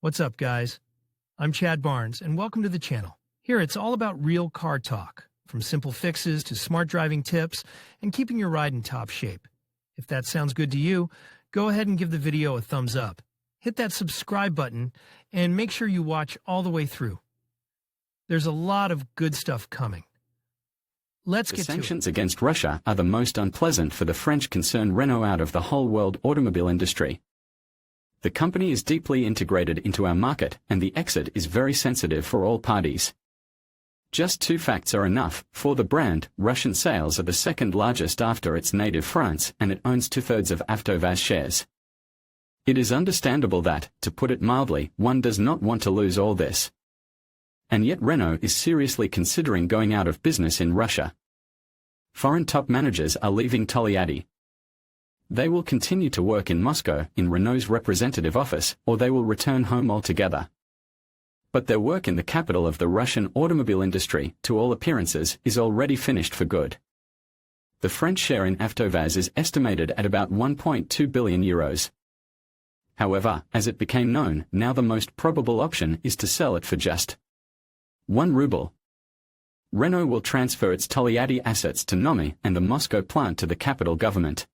What's up, guys? I'm Chad Barnes, and welcome to the channel. Here, it's all about real car talk, from simple fixes to smart driving tips and keeping your ride in top shape. If that sounds good to you, go ahead and give the video a thumbs up. Hit that subscribe button, and make sure you watch all the way through. There's a lot of good stuff coming. Let's get to it. The sanctions against Russia are the most unpleasant for the French concern Renault out of the whole world automobile industry. The company is deeply integrated into our market, and the exit is very sensitive for all parties. Just two facts are enough. For the brand, Russian sales are the second largest after its native France, and it owns 2/3 of AvtoVAZ shares. It is understandable that, to put it mildly, one does not want to lose all this. And yet Renault is seriously considering going out of business in Russia. Foreign top managers are leaving Tolyatti. They will continue to work in Moscow, in Renault's representative office, or they will return home altogether. But their work in the capital of the Russian automobile industry, to all appearances, is already finished for good. The French share in AvtoVAZ is estimated at about €1.2 billion. However, as it became known, now the most probable option is to sell it for just €1 ruble. Renault will transfer its Tolyatti assets to Nomi and the Moscow plant to the capital government.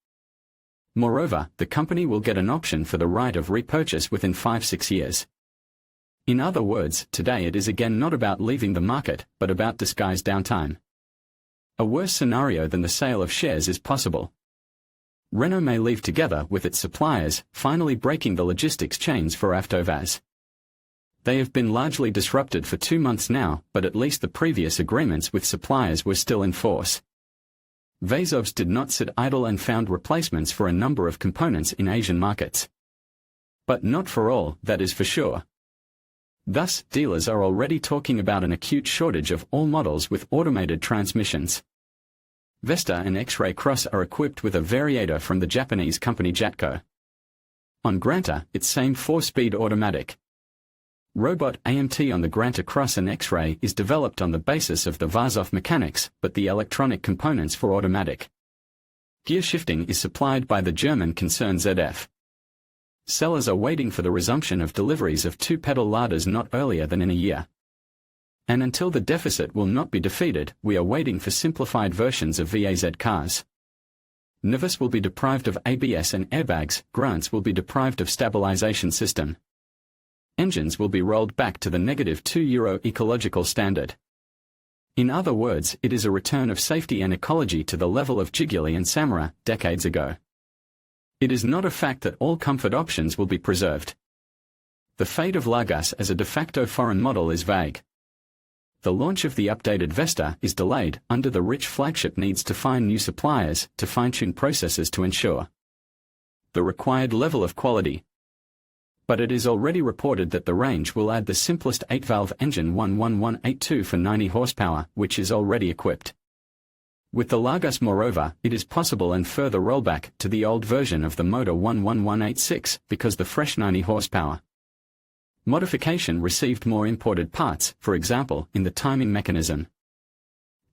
Moreover, the company will get an option for the right of repurchase within 5-6 years. In other words, today it is again not about leaving the market, but about disguised downtime. A worse scenario than the sale of shares is possible. Renault may leave together with its suppliers, finally breaking the logistics chains for AvtoVAZ. They have been largely disrupted for 2 months now, but at least the previous agreements with suppliers were still in force. AvtoVAZ did not sit idle and found replacements for a number of components in Asian markets. But not for all, that is for sure. Thus, dealers are already talking about an acute shortage of all models with automated transmissions. Vesta and X-Ray Cross are equipped with a variator from the Japanese company Jatco. On Granta, it's same 4-speed automatic. Robot AMT on the Granta Cross and X-Ray is developed on the basis of the VAZ mechanics, but the electronic components for automatic gear shifting is supplied by the German concern ZF. Sellers are waiting for the resumption of deliveries of 2-pedal Ladas not earlier than in a year. And until the deficit will not be defeated, we are waiting for simplified versions of VAZ cars. Nivus will be deprived of ABS and airbags, Grants will be deprived of stabilization system. Engines will be rolled back to the -2 ecological standard. In other words, it is a return of safety and ecology to the level of Giugioli and Samara, decades ago. It is not a fact that all comfort options will be preserved. The fate of Lagos as a de facto foreign model is vague. The launch of the updated Vesta is delayed, under the rich flagship needs to find new suppliers, to fine-tune processes to ensure the required level of quality. But it is already reported that the range will add the simplest 8-valve engine 11182 for 90 horsepower, which is already equipped with the Lagos. Moreover, it is possible and further rollback to the old version of the motor 11186, because the fresh 90 horsepower modification received more imported parts, for example, in the timing mechanism.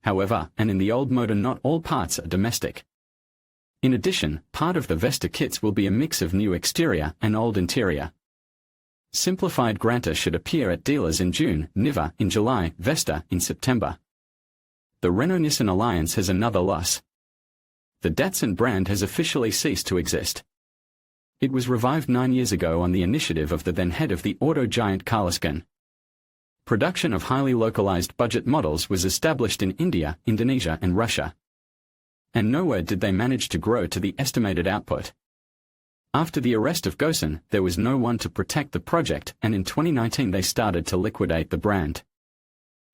However, and in the old motor not all parts are domestic. In addition, part of the Vesta kits will be a mix of new exterior and old interior. Simplified Granta should appear at dealers in June, Niva in July, Vesta in September. The Renault-Nissan alliance has another loss. The Datsun brand has officially ceased to exist. It was revived 9 years ago on the initiative of the then head of the auto giant Carlskin. Production of highly localized budget models was established in India, Indonesia and Russia. And nowhere did they manage to grow to the estimated output. After the arrest of Gosen, there was no one to protect the project, and in 2019 they started to liquidate the brand.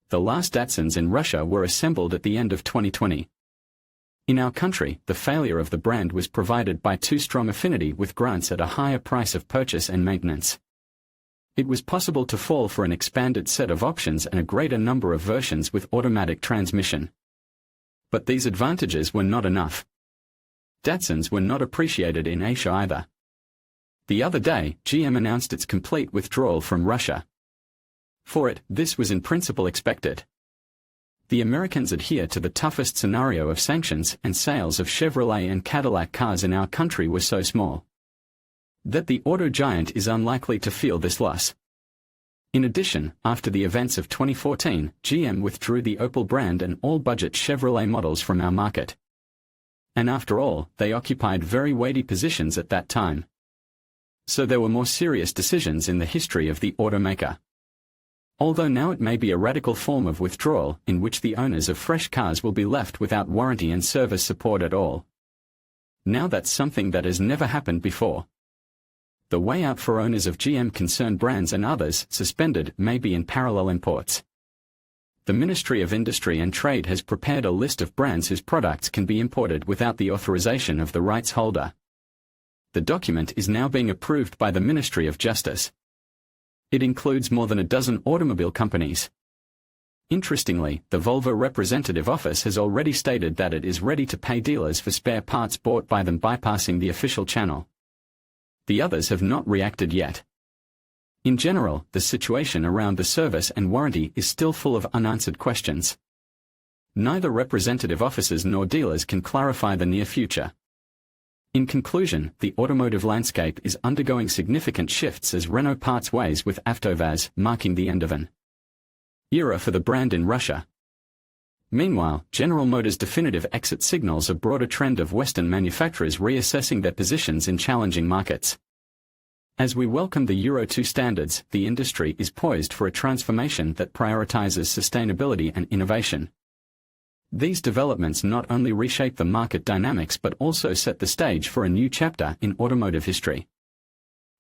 The last Datsuns in Russia were assembled at the end of 2020. In our country, the failure of the brand was provided by too strong affinity with Grants at a higher price of purchase and maintenance. It was possible to fall for an expanded set of options and a greater number of versions with automatic transmission. But these advantages were not enough. Datsuns were not appreciated in Asia either. The other day, GM announced its complete withdrawal from Russia. For it, this was in principle expected. The Americans adhere to the toughest scenario of sanctions, and sales of Chevrolet and Cadillac cars in our country were so small that the auto giant is unlikely to feel this loss. In addition, after the events of 2014, GM withdrew the Opel brand and all budget Chevrolet models from our market. And after all, they occupied very weighty positions at that time. So there were more serious decisions in the history of the automaker. Although now it may be a radical form of withdrawal, in which the owners of fresh cars will be left without warranty and service support at all. Now that's something that has never happened before. The way out for owners of GM-concerned brands and others suspended may be in parallel imports. The Ministry of Industry and Trade has prepared a list of brands whose products can be imported without the authorization of the rights holder. The document is now being approved by the Ministry of Justice. It includes more than a dozen automobile companies. Interestingly, the Volvo representative office has already stated that it is ready to pay dealers for spare parts bought by them bypassing the official channel. The others have not reacted yet. In general, the situation around the service and warranty is still full of unanswered questions. Neither representative offices nor dealers can clarify the near future. In conclusion, the automotive landscape is undergoing significant shifts as Renault parts ways with AvtoVAZ, marking the end of an era for the brand in Russia. Meanwhile, General Motors' definitive exit signals a broader trend of Western manufacturers reassessing their positions in challenging markets. As we welcome the Euro-2 standards, the industry is poised for a transformation that prioritizes sustainability and innovation. These developments not only reshape the market dynamics but also set the stage for a new chapter in automotive history.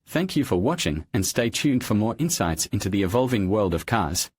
Thank you for watching and stay tuned for more insights into the evolving world of cars.